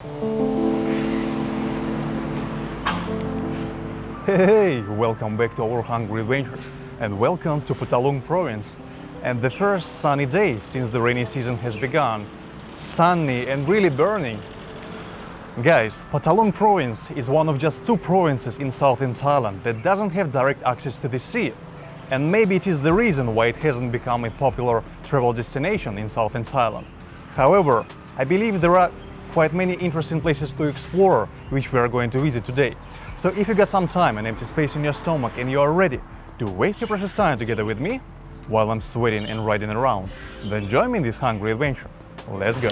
Hey, welcome back to our hungry adventures and welcome to Phatthalung province. And the first sunny day since the rainy season has begun. Sunny and really burning. Guys, Phatthalung province is one of just two provinces in Southern Thailand that doesn't have direct access to the sea. And maybe it is the reason why it hasn't become a popular travel destination in Southern Thailand. However, I believe there are quite many interesting places to explore, which we are going to visit today. So if you got some time and empty space in your stomach and you are ready to waste your precious time together with me while I'm sweating and riding around, then join me in this hungry adventure. Let's go!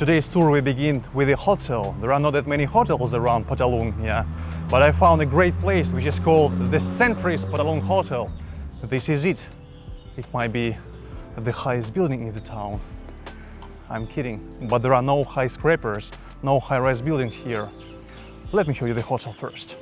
Today's tour will begin with a hotel. There are not that many hotels around Phatthalung, but I found a great place which is called the Centuries Phatthalung Hotel. This is it. It might be the highest building in the town. I'm kidding, but there are no skyscrapers, no high-rise buildings here. Let me show you the hotel first.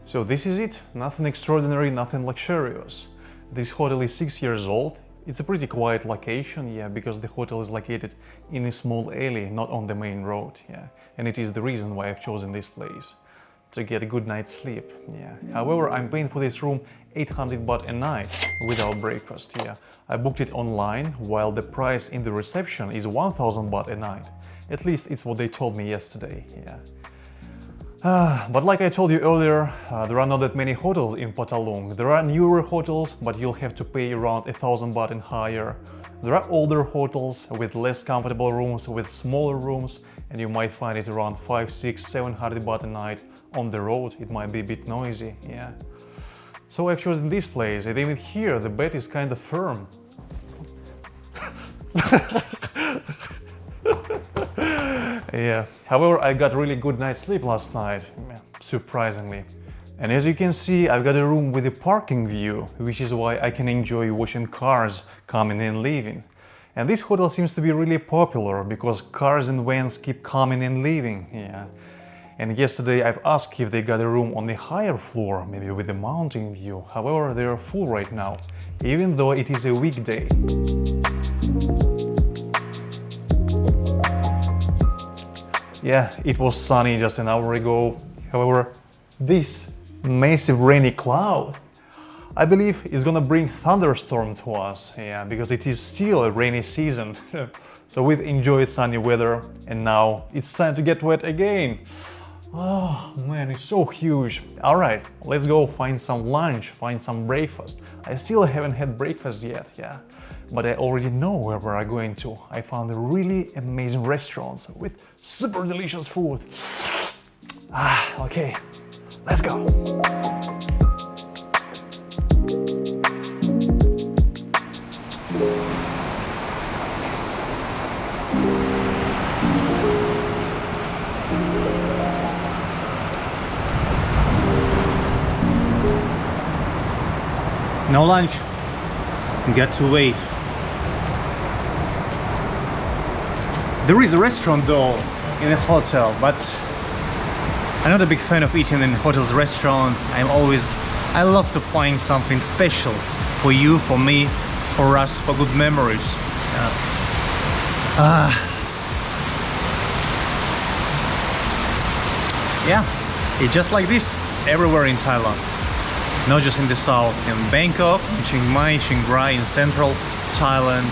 So this is it, nothing extraordinary, nothing luxurious. This hotel is 6 years old. It's a pretty quiet location, because the hotel is located in a small alley, not on the main road, and it is the reason why I've chosen this place, to get a good night's sleep, However, I'm paying for this room 800 baht a night without breakfast, I booked it online, while the price in the reception is 1000 baht a night. At least it's what they told me yesterday, But like I told you earlier, there are not that many hotels in Phatthalung. There are newer hotels, but you'll have to pay around 1000 baht and higher. There are older hotels with less comfortable rooms, with smaller rooms, and you might find it around 500, 600, 700 baht a night. On the road, it might be a bit noisy, So I've chosen this place, and even here the bed is kind of firm. However, I got really good night's sleep last night, surprisingly. And as you can see, I've got a room with a parking view, which is why I can enjoy watching cars coming and leaving. And this hotel seems to be really popular because cars and vans keep coming and leaving, And yesterday I've asked if they got a room on the higher floor, maybe with a mountain view. However, they are full right now, even though it is a weekday. It was sunny just an hour ago. However, this massive rainy cloud, I believe it's gonna bring thunderstorm to us, because it is still a rainy season. So we've enjoyed sunny weather and now it's time to get wet again. Oh man, it's so huge. Alright, let's go find some lunch, find some breakfast. I still haven't had breakfast yet, but I already know where we're going to. I found really amazing restaurants with super delicious food. Okay, let's go. No lunch, got to wait. There is a restaurant though in a hotel, but I'm not a big fan of eating in hotels restaurant. I love to find something special for you, for me, for us, for good memories. It's just like this everywhere in Thailand. Not just in the south, in Bangkok, in Chiang Mai, Chiang Rai, in central Thailand.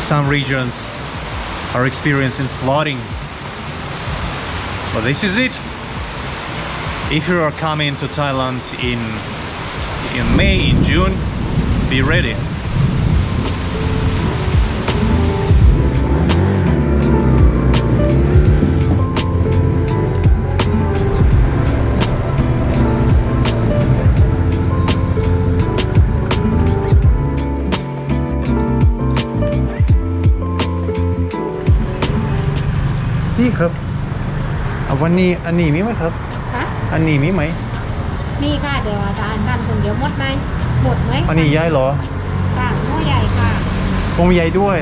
Some regions are experiencing flooding. But this is it. If you are coming to Thailand in May, in June, be ready.พี่ครับวันนี้อันนี้มีไหมครับ ฮะ อันนี้มีไหม มีค่ะ เดี๋ยวอาจารย์นั่นคนเดียวหมดไหมหมดไหม อันนี้ใหญ่เหรอ ค่ะหม้อใหญ่ค่ะ คงใหญ่ด้วย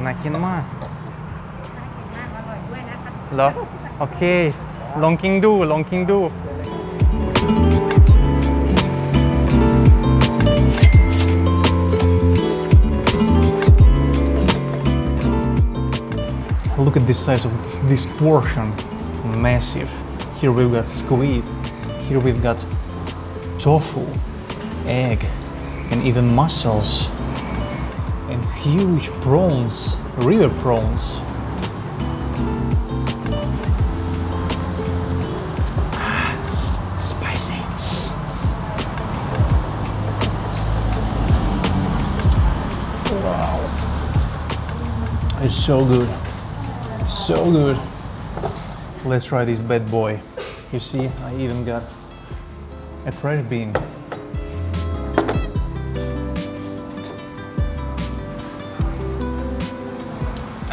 น่ากินมาก อร่อยด้วยนะคะ เหรอ โอเค ลองกินดู ลองกินดู Look at the size of this portion, massive. Here we've got squid, here we've got tofu, egg, and even mussels, and huge prawns, river prawns. Spicy. Wow. It's so good. So good. Let's try this bad boy. You see, I even got a trash bin.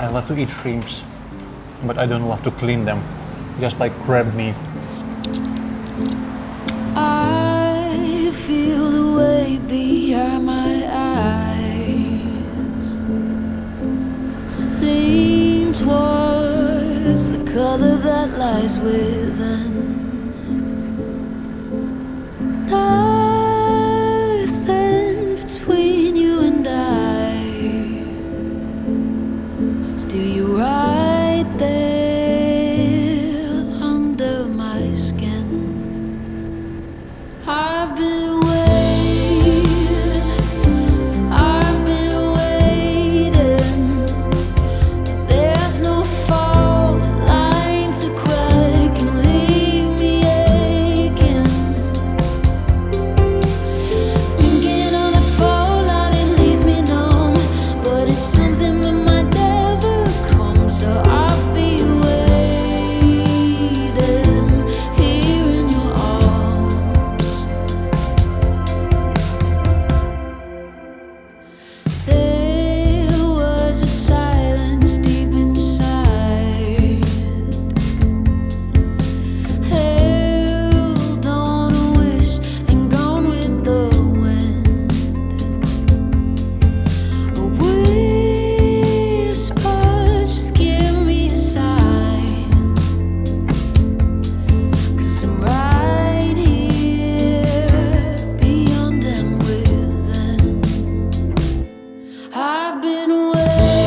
I love to eat shrimps, but I don't love to clean them, just like crab meat. I feel the way behind my eyes, lean towards the color that lies within. Nothing between you and I. Still you right there under my skin. I've been waiting. There's no fault lines to crack and leave me aching. Thinking on a fault line, it leaves me numb, but it's something that might never come. So I'll be waiting here in your arms. There was a silence deep inside, held on a wish and gone with the wind. A whisper, just give me a sign, 'cause I'm right here beyond and within. I've been waiting,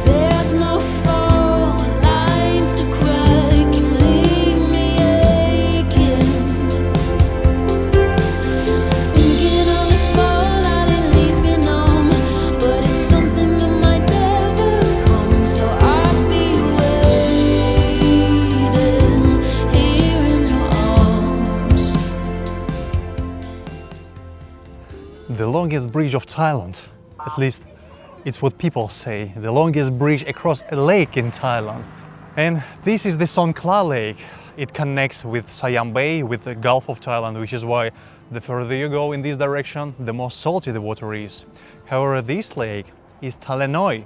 there's no fault lines to crack and leave me aching. Thinking on a fault line, it leaves me numb, but it's something that might never come. So I'll be waiting here in your arms. The longest bridge of Thailand, at least it's what people say, the longest bridge across a lake in Thailand. And this is the Songkhla Lake. It connects with Siam Bay, with the Gulf of Thailand, which is why the further you go in this direction, the more salty the water is. However, this lake is Thale Noi,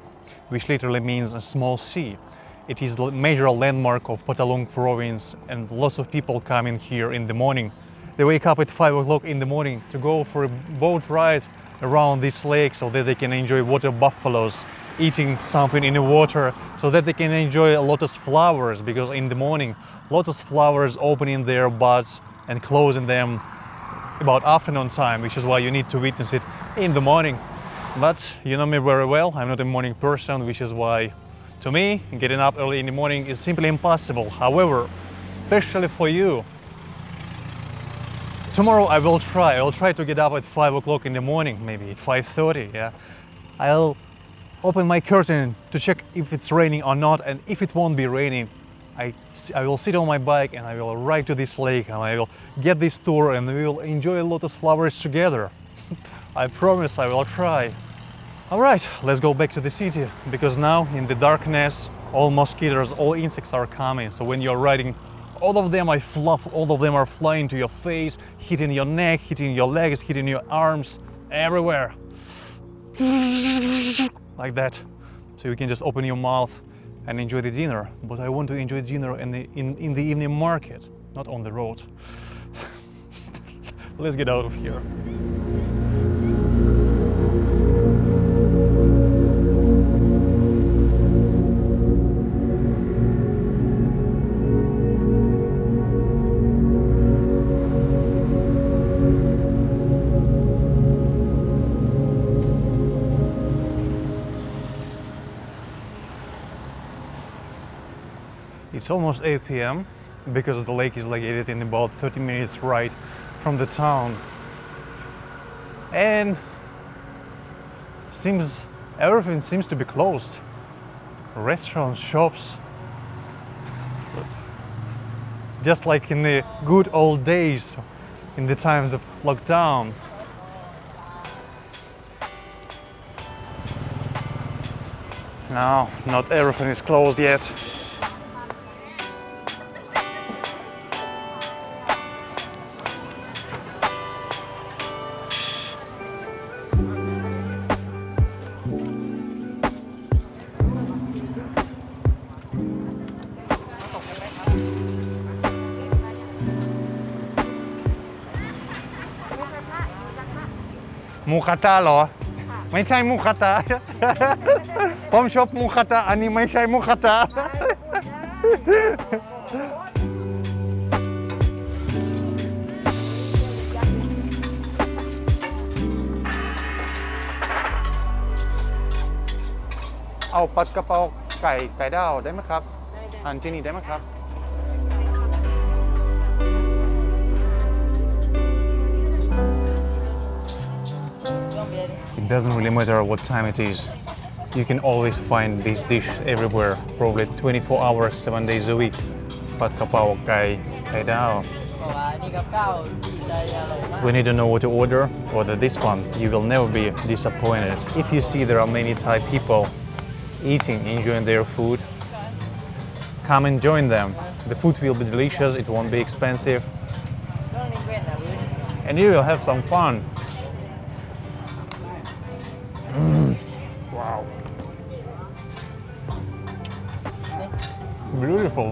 which literally means a small sea. It is the major landmark of Phatthalung province, and lots of people come in here in the morning. They wake up at 5 o'clock in the morning to go for a boat ride around this lake so that they can enjoy water buffaloes, eating something in the water, so that they can enjoy lotus flowers, because in the morning lotus flowers opening their buds and closing them about afternoon time, which is why you need to witness it in the morning. But you know me very well, I'm not a morning person, which is why To me, getting up early in the morning is simply impossible. However, especially for you, tomorrow I will try. I'll try to get up at 5 o'clock in the morning, maybe at 5:30. Yeah, I'll open my curtain to check if it's raining or not, and if it won't be raining, I will sit on my bike and I will ride to this lake and I will get this tour and we will enjoy lotus flowers together. I promise I will try. Alright, let's go back to the city, because now in the darkness all mosquitoes, all insects are coming. So when you're riding, all of them are flying to your face, hitting your neck, hitting your legs, hitting your arms, everywhere. Like that. So you can just open your mouth and enjoy the dinner. But I want to enjoy dinner in the evening market, not on the road. Let's get out of here. It's almost 8 p.m. because the lake is located in about 30 minutes ride from the town. And everything seems to be closed. Restaurants, shops. Just like in the good old days, in the times of lockdown. No, not everything is closed yet.มูคาตาเหรอไม่ใช่มูคาตา ผมชอบมูคาตาอันนี้ไม่ใช่มูคาตา เอาผัดกะเพราไก่ดาวได้ไหมครับอันที่นี่ได้ไหมครับ It doesn't really matter what time it is. You can always find this dish everywhere, probably 24 hours, 7 days a week. Pad kapao kai dao. When you don't know what to order this one. You will never be disappointed. If you see there are many Thai people eating, enjoying their food, come and join them. The food will be delicious, it won't be expensive, and you will have some fun. Wow. Beautiful.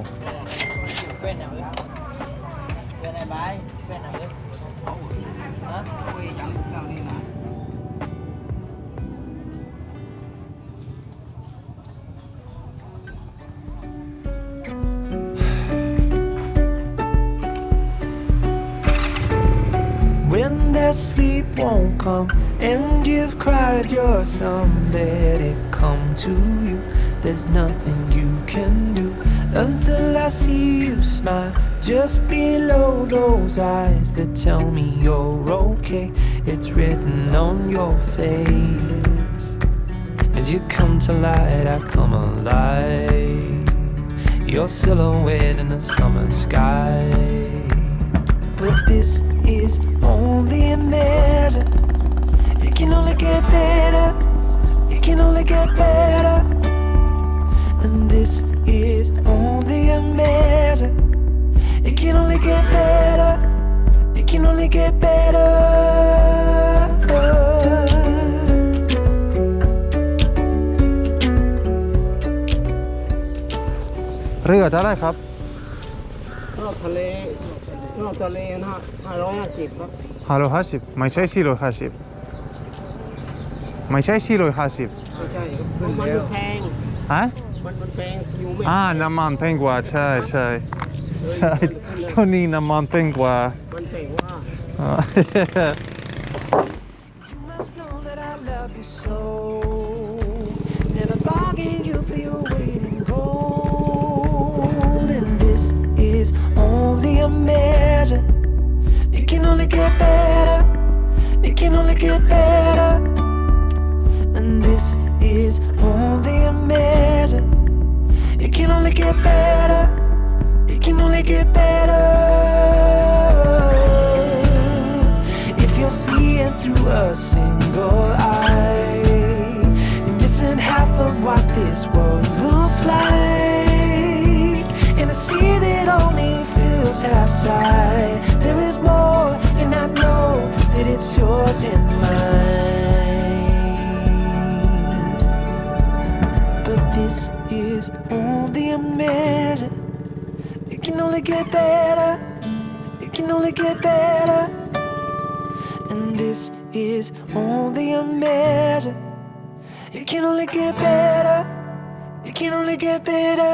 When that sleep won't come and you've cried your sum, let it come to you. There's nothing you can do until I see you smile just below those eyes that tell me you're okay. It's written on your face. As you come to light, I come alive. Your silhouette in the summer sky. But this is only a measure. It can only get better. It can only get better. And this is only a measure. It can only get better. It can only get better. เรือเท่าไหร่ครับ นอกทะเลนะ550ครับ 550ไม่ใช่450ไม่ใช่450 ไม่ใช่ครับมันแพง ฮะ มันแพงอยู่ไม่ น้ำมันแพงกว่าใช่ตัวนี้น้ำมันแพงกว่า มันแพงว่า You must know that I love you so. Never bargain you for your waiting get better. It can only get better. And this is only a measure. It can only get better. It can only get better. If you're seeing through a single eye, you're missing half of what this world looks like. In a sea that only feels half tide, there is more, and I know that it's yours and mine. But this is only a measure. It can only get better. It can only get better. And this is only a measure. It can only get better. It can only get better.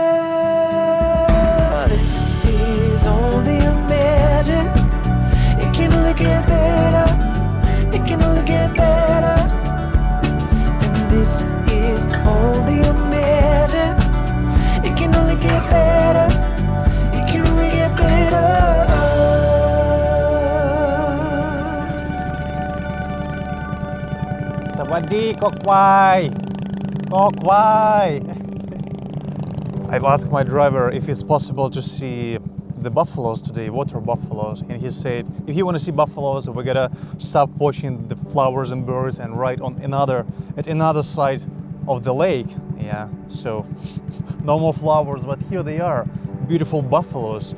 This is only a measure. It can only get better. It can only get better. And this is only a measure. It can only get better. It can only get better. สวัสดีกควายกควาย I've asked my driver if it's possible to see the buffaloes today, water buffaloes, and he said if you want to see buffaloes, we gotta stop watching the flowers and birds and right on another side of the lake. Yeah, so no more flowers, but here they are, beautiful buffaloes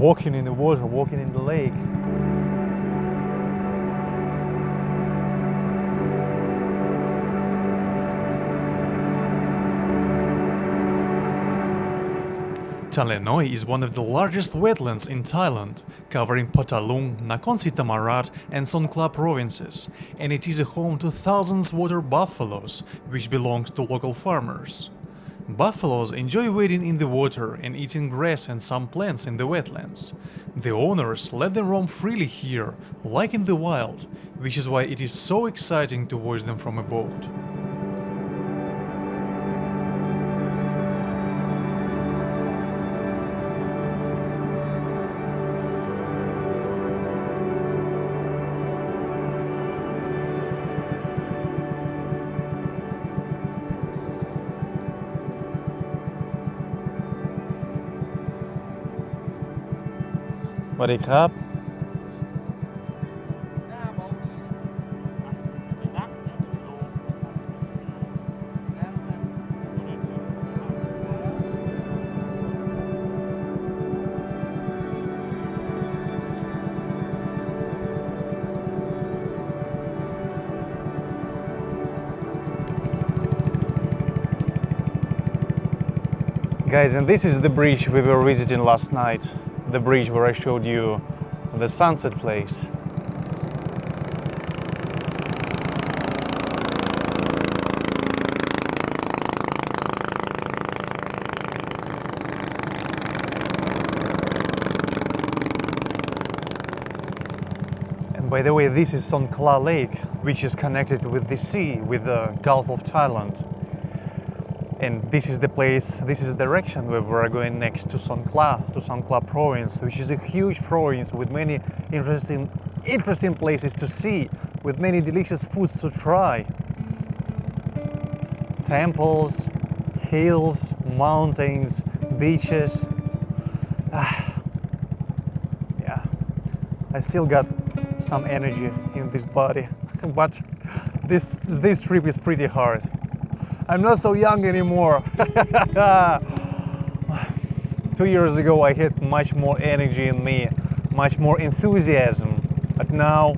walking in the water, walking in the lake. Thale Noi is one of the largest wetlands in Thailand, covering Phatthalung, Nakhon Si Thammarat and Songkhla provinces, and it is a home to thousands of water buffaloes, which belong to local farmers. Buffaloes enjoy wading in the water and eating grass and some plants in the wetlands. The owners let them roam freely here, like in the wild, which is why it is so exciting to watch them from a boat. Warikap. Guys, and this is the bridge we were visiting last night. The bridge where I showed you the sunset place. And by the way, this is Songkhla Lake, which is connected with the sea, with the Gulf of Thailand. And this is the place, this is the direction where we're going next to Songkhla province, which is a huge province with many interesting places to see, with many delicious foods to try. Temples, hills, mountains, beaches. Yeah, I still got some energy in this body, but this trip is pretty hard. I'm not so young anymore. 2 years ago I had much more energy in me, much more enthusiasm, but now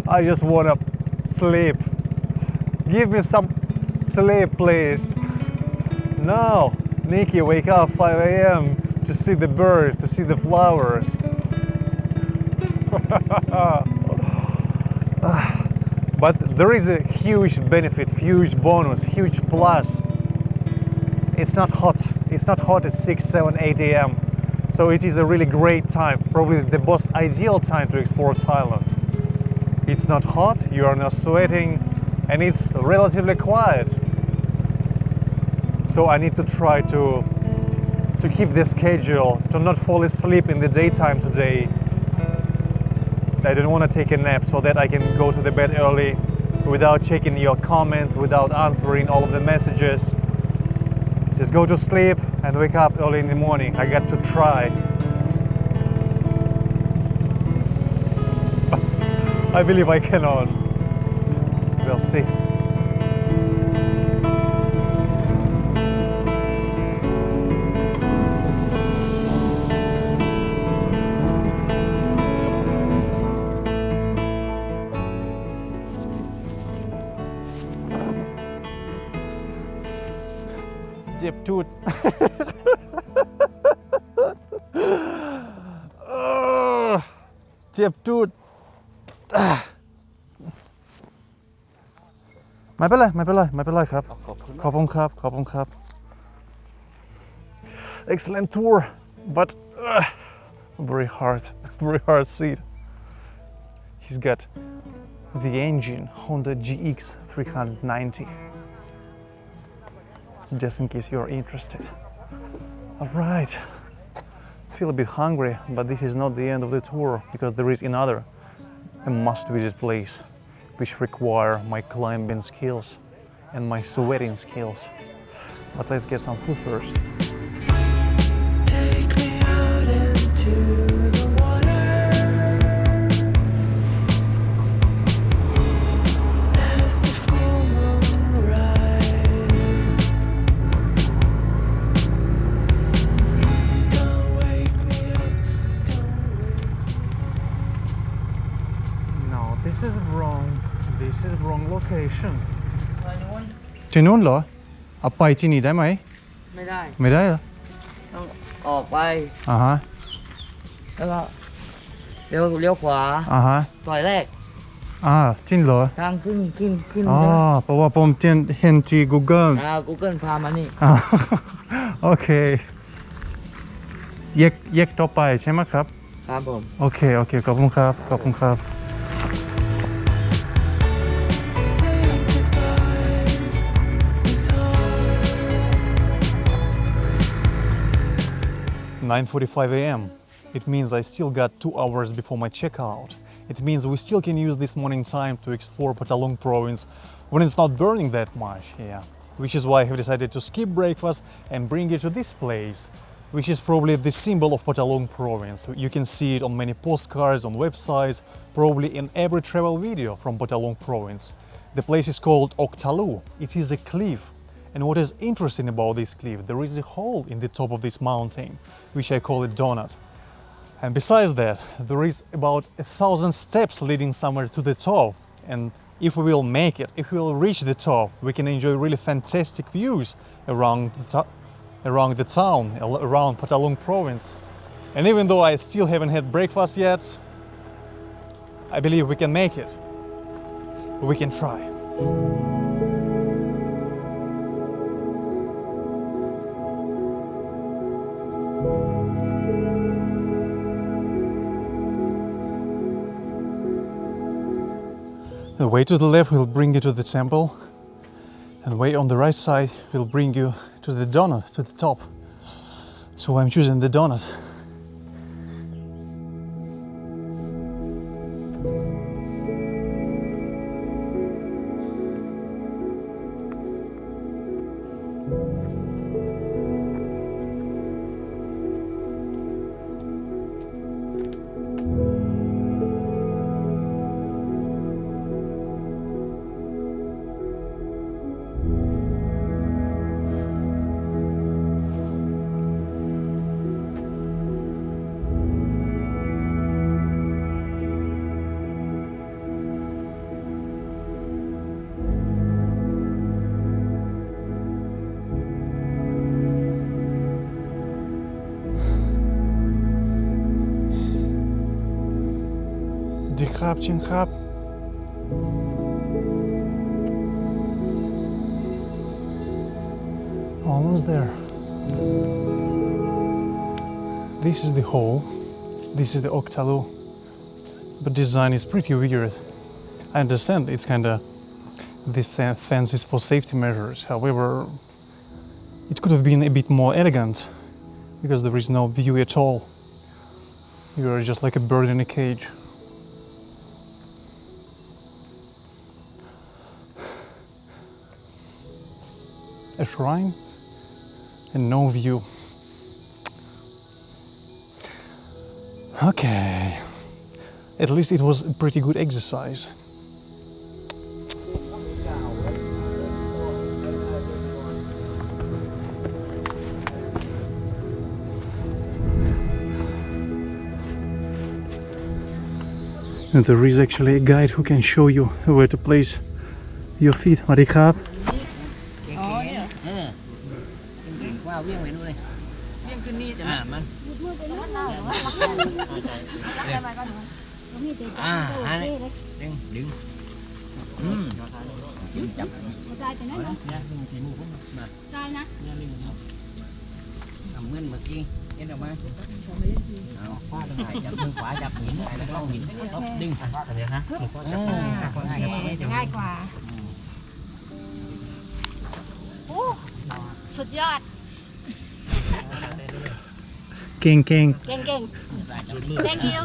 I just wanna sleep. Give me some sleep, please. No, Mickey, wake up 5 a.m. to see the birds, to see the flowers. But there is a huge benefit, huge bonus, huge plus. It's not hot. It's not hot at 6, 7, 8 a.m. So it is a really great time, probably the most ideal time to explore Thailand. It's not hot, you are not sweating, and it's relatively quiet. So I need to try to keep the schedule, to not fall asleep in the daytime today. I don't want to take a nap so that I can go to the bed early without checking your comments, without answering all of the messages. Just go to sleep and wake up early in the morning. I got to try. I believe I cannot. We'll see. Jet toot. Jet toot. ไม่เป็นไรครับขอบคุณครับ Excellent tour but very hard seat. He's got the engine Honda GX 390 just in case you're interested. All right, feel a bit hungry, but this is not the end of the tour because there is another a must-visit place which require my climbing skills and my sweating skills. But let's get some food first. Take me out into the water as the full moon rises. Don't wake me up, don't wake me up. No, this is wrong location. ที่นู้นเหรอเอาไปที่นี่ได้ไหม ไม่ได้ ไม่ได้เหรอ ต้องออกไป อ่าฮะ แล้วก็เลี้ยวขวา อ่าฮะ ซอยแรก จริงเหรอ ทางขึ้น อ๋อเพราะว่าผมเห็นที่ Google Google พามานี่ อ่า โอเคแยกต่อไปใช่ไหมครับ ครับผม โอเคขอบคุณครับ Say goodbye, it's hard. 9:45 a.m. It means I still got 2 hours before my checkout. It means we still can use this morning time to explore Phatthalung province when it's not burning that much, yeah. Which is why I have decided to skip breakfast and bring you to this place, which is probably the symbol of Phatthalung province. You can see it on many postcards, on websites, probably in every travel video from Phatthalung province. The place is called Talu. It is a cliff. And what is interesting about this cliff, there is a hole in the top of this mountain, which I call a donut. And besides that, there is about 1,000 steps leading somewhere to the top. And if we will make it, if we will reach the top, we can enjoy really fantastic views around the town, around Phatthalung province. And even though I still haven't had breakfast yet, I believe we can make it. We can try. The way to the left will bring you to the temple, and the way on the right side will bring you to the donut, to the top. So I'm choosing the donut. Almost there. This is the hole. This is the Talu. But design is pretty weird. I understand it's kind of this fence is for safety measures. However, it could have been a bit more elegant because there is no view at all. You are just like a bird in a cage. a shrine and no view. Okay, at least it was a pretty good exercise. And there is actually a guide who can show you where to place your feet. สวัสดีครับ ว้าวเวียงไปนู่นเลยเวียงขึ้นนี่จะมันดึงดึงจับได้จะนั่นเหรอเนี่ยดึงทีมือผมมาได้นะเนี่ยดึงทำเหมือนเมื่อกี้เอ็นออกมาเอาขวาจับจับมือขวาจับหินแล้วก็หินดึงเดี๋ยวนะง่ายกว่าโอ้สุดยอดเก่ง เก่ง thank you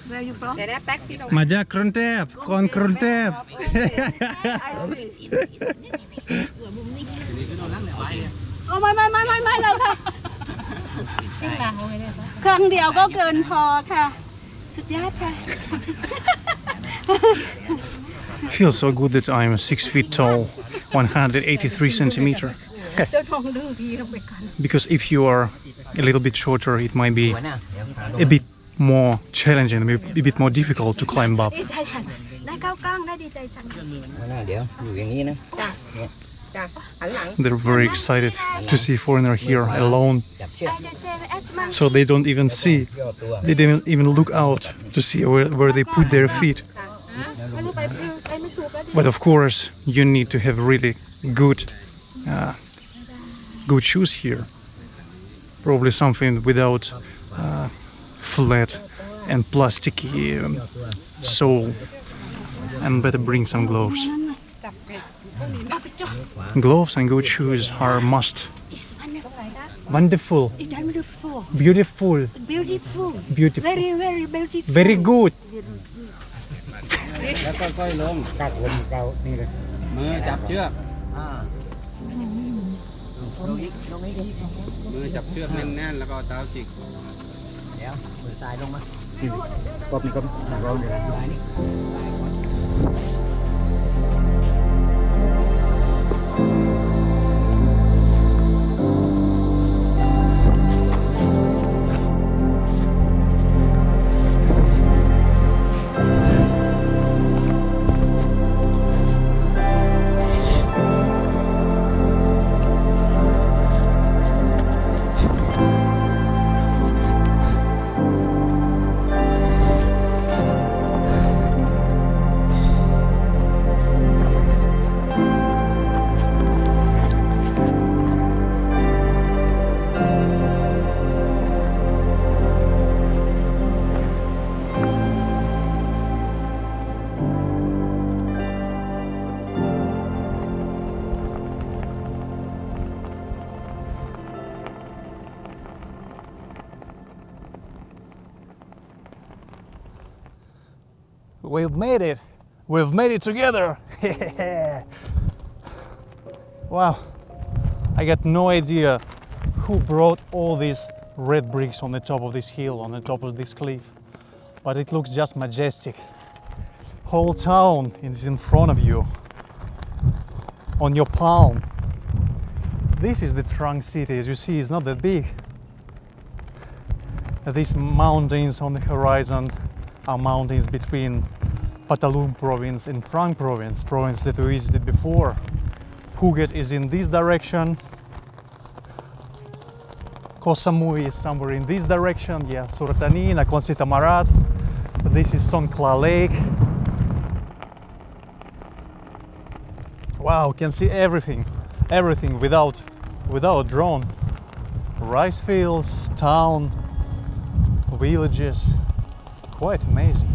where you from มาจากกรุงเทพคนกรุงเทพ โอ้ไม่เราค่ะครั้งเดียวก็เกินพอค่ะสุดยอดค่ะ Feels so good that I'm 6 feet tall, 183 centimeter. Because if you are a little bit shorter, it might be a bit more challenging, a bit more difficult to climb up. They're very excited to see foreigner here alone. So they don't even see, they don't even look out to see where they put their feet. But of course, you need to have really good shoes here. Probably something without flat and plasticky sole. And better bring some gloves. Gloves and good shoes are a must. Wonderful. Beautiful. Beautiful. Very beautiful. Very good. แล้วก็ค่อยลงกักลมเกานี่เลยมือจับเชือกมือจับเชือกแน่นๆแล้วก็เท้าจิกเดี๋ยวมือซ้ายลงมากบนี่ก็ลงเดี๋ยวซ้ายนี่ We've made it! We've made it together! Wow, I got no idea who brought all these red bricks on the top of this hill, on the top of this cliff. But it looks just majestic. Whole town is in front of you, on your palm. This is the trunk city. As you see, it's not that big. These mountains on the horizon are mountains between Phatthalung province and Trang province that we visited before. Phuket is in this direction. Koh Samui is somewhere in this direction. Yeah, Surat Thani, Nakhon Si Thammarat. This is Songkhla Lake. Wow, you can see everything without drone. Rice fields, town, villages. Quite amazing.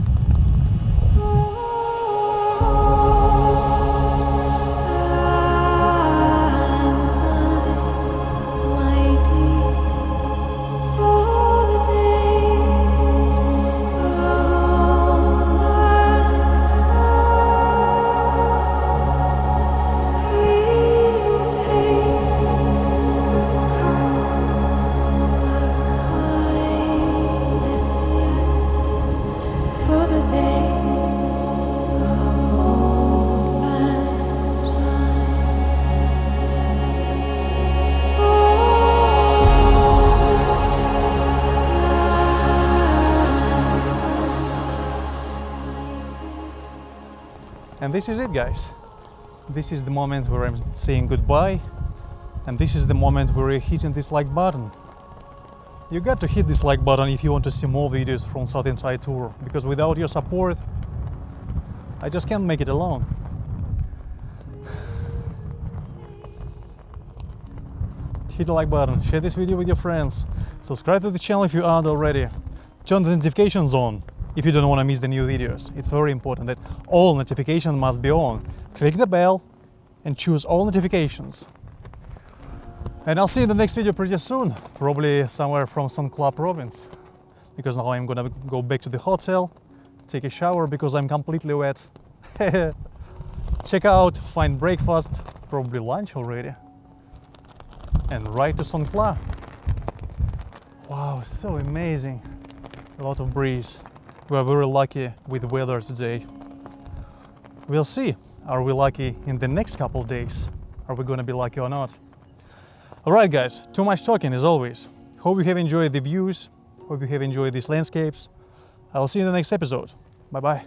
this is it, guys. This is the moment where I'm saying goodbye, and this is the moment where you're hitting this like button. You got to hit this like button if you want to see more videos from Southern Thai tour, because without your support, I just can't make it alone. Hit the like button, share this video with your friends, subscribe to the channel if you aren't already, turn the notifications on if you don't want to miss the new videos. It's very important that all notifications must be on. Click the bell and choose all notifications. And I'll see you in the next video pretty soon, probably somewhere from some club province, because now I'm gonna go back to the hotel, take a shower because I'm completely wet, check out, find breakfast, probably lunch already, and right to St. Cloud. Wow, so amazing. A lot of breeze. We are very lucky with weather today. We'll see. Are we lucky in the next couple of days? Are we gonna be lucky or not? Alright guys, too much talking as always. Hope you have enjoyed the views. Hope you have enjoyed these landscapes. I'll see you in the next episode. Bye bye.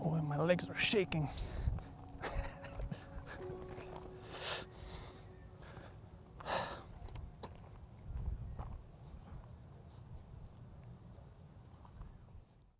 Oh, my legs are shaking.